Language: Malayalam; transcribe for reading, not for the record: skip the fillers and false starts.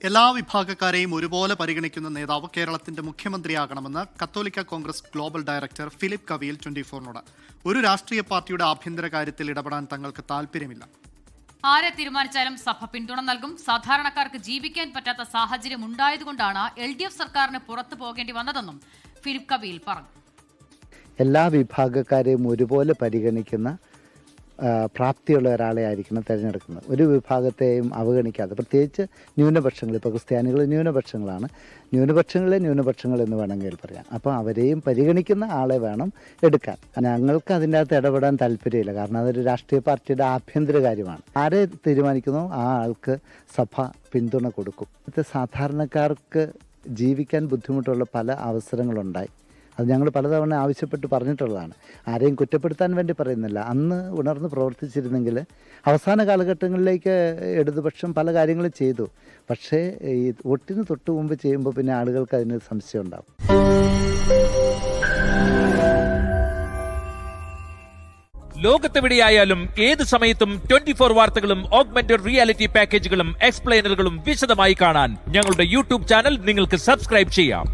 എല്ലാ വിഭാഗക്കാരെയും ഒരുപോലെ പരിഗണിക്കുന്ന നേതാവ് കേരളത്തിന്റെ മുഖ്യമന്ത്രിയാകണമെന്ന് കത്തോലിക്ക കോൺഗ്രസ് ഗ്ലോബൽ ഡയറക്ടർ ഫിലിപ്പ് കവിയിൽ 24-നോട്. ഒരു രാഷ്ട്രീയ പാർട്ടിയുടെ ആഭ്യന്തര കാര്യത്തിൽ ഇടപെടാൻ തങ്ങൾക്ക് താല്പര്യമില്ല. ആരെ തീരുമാനിച്ചാലും സഭ പിന്തുണ നൽകും. സാധാരണക്കാർക്ക് ജീവിക്കാൻ പറ്റാത്ത സാഹചര്യം ഉണ്ടായതുകൊണ്ടാണ് LDF സർക്കാരിന് പുറത്തു പോകേണ്ടി വന്നതെന്നും ഫിലിപ്പ് കവിയിൽ പറഞ്ഞു. എല്ലാ വിഭാഗക്കാരെയും ഒരുപോലെ പരിഗണിക്കുന്ന പ്രാപ്തിയുള്ള ഒരാളെ ആയിരിക്കണം തിരഞ്ഞെടുക്കുന്നത്. ഒരു വിഭാഗത്തെയും അവഗണിക്കാതെ, പ്രത്യേകിച്ച് ന്യൂനപക്ഷങ്ങൾ. ഇപ്പോൾ ക്രിസ്ത്യാനികൾ ന്യൂനപക്ഷങ്ങളാണ്. ന്യൂനപക്ഷങ്ങൾ എന്ന് വേണമെങ്കിൽ പറയാം. അപ്പോൾ അവരെയും പരിഗണിക്കുന്ന ആളെ വേണം എടുക്കാൻ. ഞങ്ങൾക്ക് അതിൻ്റെ അകത്ത് ഇടപെടാൻ താല്പര്യമില്ല. കാരണം അതൊരു രാഷ്ട്രീയ പാർട്ടിയുടെ ആഭ്യന്തര കാര്യമാണ്. ആരെ തീരുമാനിക്കുന്നോ ആ ആൾക്ക് സഭ പിന്തുണ കൊടുക്കും. ഇന്നത്തെ സാധാരണക്കാർക്ക് ജീവിക്കാൻ ബുദ്ധിമുട്ടുള്ള പല അവസരങ്ങളുണ്ടായി. അത് ഞങ്ങൾ പലതവണ ആവശ്യപ്പെട്ട് പറഞ്ഞിട്ടുള്ളതാണ്. ആരെയും കുറ്റപ്പെടുത്താൻ വേണ്ടി പറയുന്നില്ല. അന്ന് ഉണർന്ന് പ്രവർത്തിച്ചിരുന്നെങ്കിൽ അവസാന കാലഘട്ടങ്ങളിലേക്ക് ഇടതുപക്ഷം പല കാര്യങ്ങളും ചെയ്തു. പക്ഷേ ഈ വോട്ടിന് തൊട്ട് മുമ്പ് ചെയ്യുമ്പോൾ പിന്നെ ആളുകൾക്ക് അതിന് സംശയം ഉണ്ടാവും. ലോകത്തെവിടെയായാലും ഏത് സമയത്തും 24 വാർത്തകളും ഓഗ്മെന്റഡ് റിയാലിറ്റി പാക്കേജുകളും എക്സ്പ്ലെയിനറുകളും വിശദമായി കാണാൻ ഞങ്ങളുടെ YouTube ചാനൽ നിങ്ങൾക്ക് സബ്സ്ക്രൈബ് ചെയ്യാം.